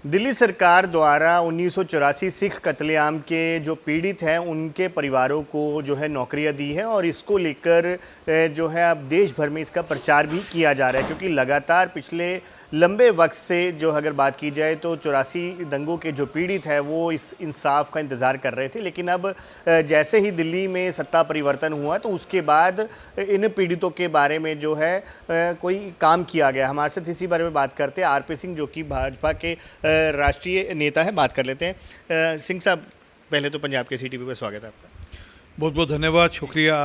दिल्ली सरकार द्वारा 1984 सिख कत्लेआम के जो पीड़ित हैं उनके परिवारों को जो है नौकरियां दी हैं और इसको लेकर जो है अब देश भर में इसका प्रचार भी किया जा रहा है, क्योंकि लगातार पिछले लंबे वक्त से जो अगर बात की जाए तो 84 दंगों के जो पीड़ित हैं वो इस इंसाफ का इंतज़ार कर रहे थे। लेकिन अब जैसे ही दिल्ली में सत्ता परिवर्तन हुआ तो उसके बाद इन पीड़ितों के बारे में जो है कोई काम किया गया। हमारे साथ इसी बारे में बात करते हैं आरपी सिंह, जो कि भाजपा के राष्ट्रीय नेता है। बात कर लेते हैं। सिंह साहब, पहले तो पंजाब के सिटी पे स्वागत है आपका। बहुत बहुत धन्यवाद, शुक्रिया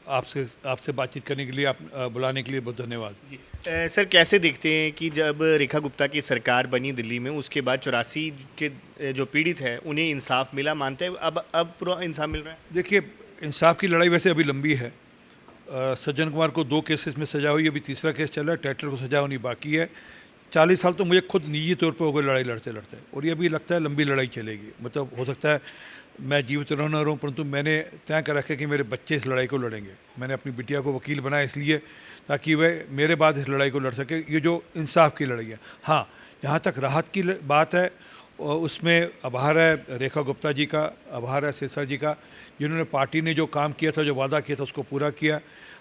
आपसे बातचीत करने के लिए, आप बुलाने के लिए बहुत धन्यवाद जी। सर, कैसे देखते हैं कि जब रेखा गुप्ता की सरकार बनी दिल्ली में, उसके बाद 84 के जो पीड़ित हैं उन्हें इंसाफ मिला, मानते हैं अब पूरा इंसाफ मिल रहा है? देखिए, इंसाफ की लड़ाई वैसे अभी लंबी है। सज्जन कुमार को 2 केसेस में सजा हुई, अभी तीसरा केस चल रहा है, टैटलर को सजा होनी बाकी है। 40 साल तो मुझे खुद निजी तौर पर हो गए लड़ाई लड़ते लड़ते, और ये अभी लगता है लंबी लड़ाई चलेगी। मतलब हो सकता है मैं जीवित रहूँ न रहूँ, परंतु मैंने तय कर रखा है कि मेरे बच्चे इस लड़ाई को लड़ेंगे। मैंने अपनी बिटिया को वकील बनाया इसलिए ताकि वह मेरे बाद इस लड़ाई को लड़ सके। ये जो इंसाफ की लड़ाई है, हाँ, जहाँ तक राहत की बात है उसमें आभार है रेखा गुप्ता जी का, आभार है सिरसा जी का, जिन्होंने पार्टी ने जो काम किया था, जो वादा किया था, उसको पूरा किया।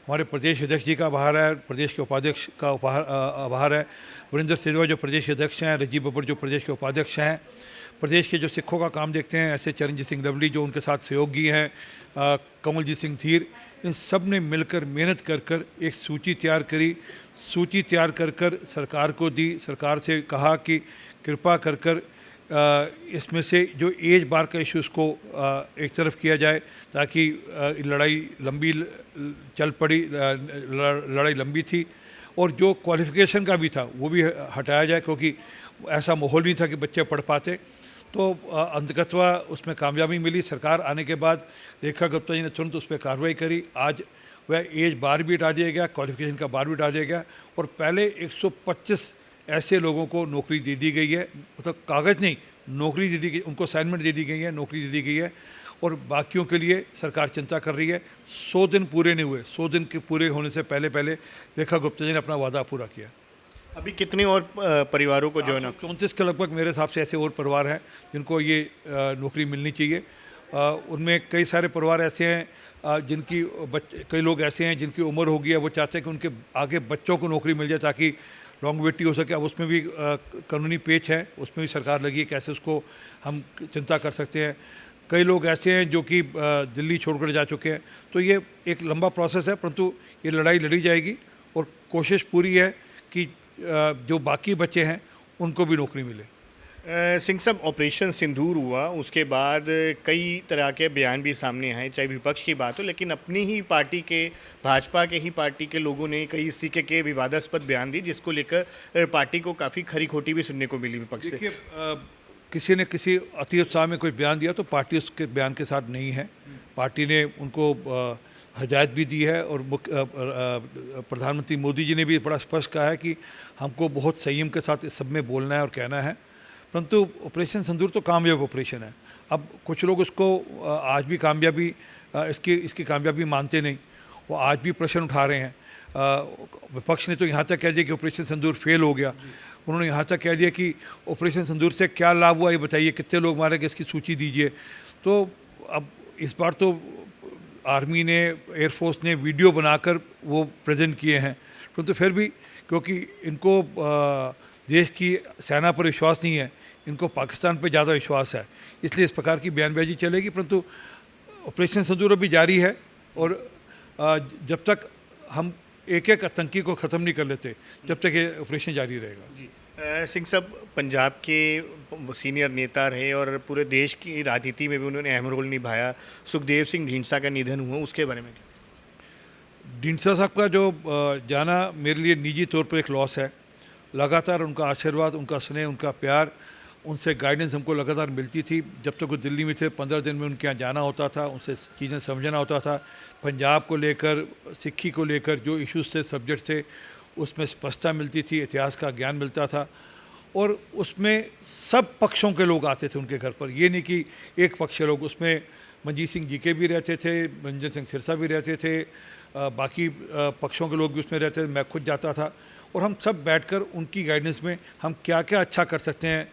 हमारे प्रदेश अध्यक्ष जी का आभार है, प्रदेश के उपाध्यक्ष का आभार है, वीरेंद्र सिंह जो प्रदेश अध्यक्ष हैं, राजीव बब्बर जो प्रदेश के उपाध्यक्ष हैं, प्रदेश के जो सिखों का काम देखते हैं ऐसे चरणजीत सिंह लवली जो उनके साथ सहयोगी हैं, कमलजीत सिंह धीर, इन सब ने मिलकर मेहनत कर कर एक सूची तैयार करी। सूची तैयार कर कर सरकार को दी। सरकार से कहा कि कृपा कर कर इसमें से जो एज बार का इशू उसको एक तरफ किया जाए, ताकि लड़ाई लंबी चल पड़ी, लड़ाई लंबी थी, और जो क्वालिफ़िकेशन का भी था वो भी हटाया जाए, क्योंकि ऐसा माहौल नहीं था कि बच्चे पढ़ पाते। तो अंततः उसमें कामयाबी मिली। सरकार आने के बाद रेखा गुप्ता जी ने तुरंत उस पर कार्रवाई करी। आज वह एज बार भी हटा दिया गया, क्वालिफ़िकेशन का बार भी हटा दिया गया, और पहले 125 ऐसे लोगों को नौकरी दे दी गई है। मतलब कागज़ नहीं, नौकरी दे दी गई, उनको असाइनमेंट दे दी गई है, नौकरी दे दी गई है, और बाकियों के लिए सरकार चिंता कर रही है। 100 दिन पूरे नहीं हुए, 100 दिन के पूरे होने से पहले पहले रेखा गुप्ता जी ने अपना वादा पूरा किया। अभी कितने और परिवारों को जो है ना, 34 के लगभग मेरे हिसाब से ऐसे और परिवार हैं जिनको ये नौकरी मिलनी चाहिए। उनमें कई सारे परिवार ऐसे हैं जिनकी कई लोग ऐसे हैं जिनकी उम्र हो गई है, वो चाहते हैं कि उनके आगे बच्चों को नौकरी मिल जाए ताकि लॉन्गेविटी हो सके। अब उसमें भी कानूनी पेच है, उसमें भी सरकार लगी है कैसे उसको हम चिंता कर सकते हैं। कई लोग ऐसे हैं जो कि दिल्ली छोड़कर जा चुके हैं। तो ये एक लंबा प्रोसेस है, परंतु ये लड़ाई लड़ी जाएगी, और कोशिश पूरी है कि जो बाकी बच्चे हैं उनको भी नौकरी मिले। सिंह साहब, ऑपरेशन सिंदूर हुआ, उसके बाद कई तरह के बयान भी सामने आए, चाहे विपक्ष की बात हो, लेकिन अपनी ही पार्टी के, भाजपा के ही पार्टी के लोगों ने कई इस तरीके के विवादास्पद बयान दिए, जिसको लेकर पार्टी को काफ़ी खरी खोटी भी सुनने को मिली विपक्ष से। किसी ने किसी अति उत्साह में कोई बयान दिया तो पार्टी उसके बयान के साथ नहीं है। पार्टी ने उनको हदायत भी दी है, और प्रधानमंत्री मोदी जी ने भी बड़ा स्पष्ट कहा है कि हमको बहुत संयम के साथ इस सब में बोलना है और कहना है। परंतु ऑपरेशन सिंदूर तो कामयाब ऑपरेशन है। अब कुछ लोग उसको आज भी कामयाबी इसकी कामयाबी मानते नहीं, वो आज भी प्रश्न उठा रहे हैं। विपक्ष ने तो यहाँ तक कह दिया कि ऑपरेशन सिंदूर फेल हो गया। उन्होंने यहाँ तक कह दिया कि ऑपरेशन सिंदूर से क्या लाभ हुआ ये बताइए, कितने लोग मारे गए इसकी सूची दीजिए। तो अब इस बार तो आर्मी ने, एयरफोर्स ने वीडियो बनाकर वो प्रेजेंट किए हैं, परंतु फिर भी क्योंकि इनको देश की सेना पर विश्वास नहीं है, इनको पाकिस्तान पर ज़्यादा विश्वास है, इसलिए इस प्रकार की बयानबाजी चलेगी। परंतु ऑपरेशन सिंदूर अभी जारी है, और जब तक हम एक एक आतंकी को ख़त्म नहीं कर लेते जब तक ये ऑपरेशन जारी रहेगा। जी। सिंह साहब, पंजाब के सीनियर नेता रहे और पूरे देश की राजनीति में भी उन्होंने अहम रोल निभाया। सुखदेव सिंह ढींढसा का निधन हुआ, उसके बारे में क्या? ढींढसा साहब का जो जाना मेरे लिए निजी तौर पर एक लॉस है। लगातार उनका आशीर्वाद, उनका स्नेह, उनका प्यार, उनसे गाइडेंस हमको लगातार मिलती थी। जब तक वो दिल्ली में थे 15 दिन में उनके यहाँ जाना होता था, उनसे चीज़ें समझना होता था। पंजाब को लेकर, सिक्खी को लेकर जो इश्यूज थे, सब्जेक्ट थे, उसमें स्पष्टता मिलती थी, इतिहास का ज्ञान मिलता था, और उसमें सब पक्षों के लोग आते थे उनके घर पर। ये नहीं कि एक पक्ष के लोग, उसमें मनजीत सिंह जीके भी रहते थे, मनजीत सिंह सिरसा भी रहते थे, बाकी पक्षों के लोग भी उसमें रहते थे, मैं खुद जाता था। और हम सब बैठकर उनकी गाइडेंस में हम क्या क्या अच्छा कर सकते हैं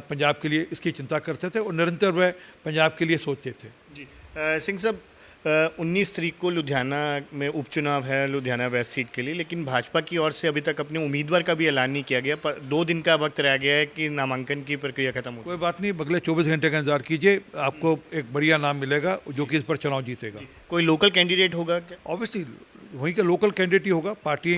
पंजाब के लिए, इसकी चिंता करते थे और निरंतर वह पंजाब के लिए सोचते थे। जी सिंह साहब, 19 तारीख को लुधियाना में उपचुनाव है, लुधियाना वेस्ट सीट के लिए, लेकिन भाजपा की ओर से अभी तक अपने उम्मीदवार का भी ऐलान नहीं किया गया, पर 2 दिन का वक्त रह गया है कि नामांकन की प्रक्रिया खत्म हो। कोई बात नहीं, अगले 24 घंटे का इंतजार कीजिए, आपको एक बढ़िया नाम मिलेगा जो कि इस पर चुनाव जीतेगा। कोई लोकल कैंडिडेट होगा क्या? ऑब्वियसली वहीं का लोकल कैंडिडेट ही होगा, पार्टी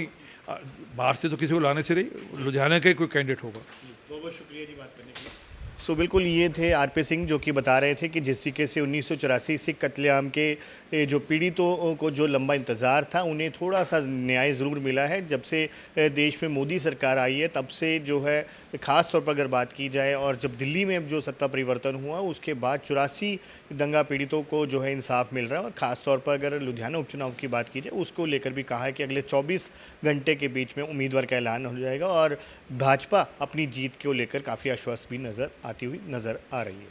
बाहर से तो किसी को लाने से नहीं, लुधियाना का ही कोई कैंडिडेट होगा। बहुत बहुत शुक्रिया जी बात करने के लिए। सो बिल्कुल ये थे आरपी सिंह जो कि बता रहे थे कि जिस तरीके से 1984 सिख कत्लेआम के जो पीड़ितों को जो लंबा इंतज़ार था, उन्हें थोड़ा सा न्याय ज़रूर मिला है। जब से देश में मोदी सरकार आई है तब से जो है, ख़ास तौर पर अगर बात की जाए, और जब दिल्ली में जो सत्ता परिवर्तन हुआ उसके बाद 84 दंगा पीड़ितों को जो है इंसाफ मिल रहा है। और ख़ास तौर पर अगर लुधियाना उपचुनाव की बात की जाए, उसको लेकर भी कहा है कि अगले 24 घंटे के बीच में उम्मीदवार का ऐलान हो जाएगा और भाजपा अपनी जीत को लेकर काफ़ी आश्वस्त भी आती हुई नज़र आ रही है।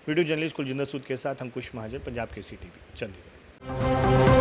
वीडियो जर्नलिस्ट कुलजिंदर सूद के साथ अंकुश महाजन, पंजाब केसरी टीवी, चंडीगढ़।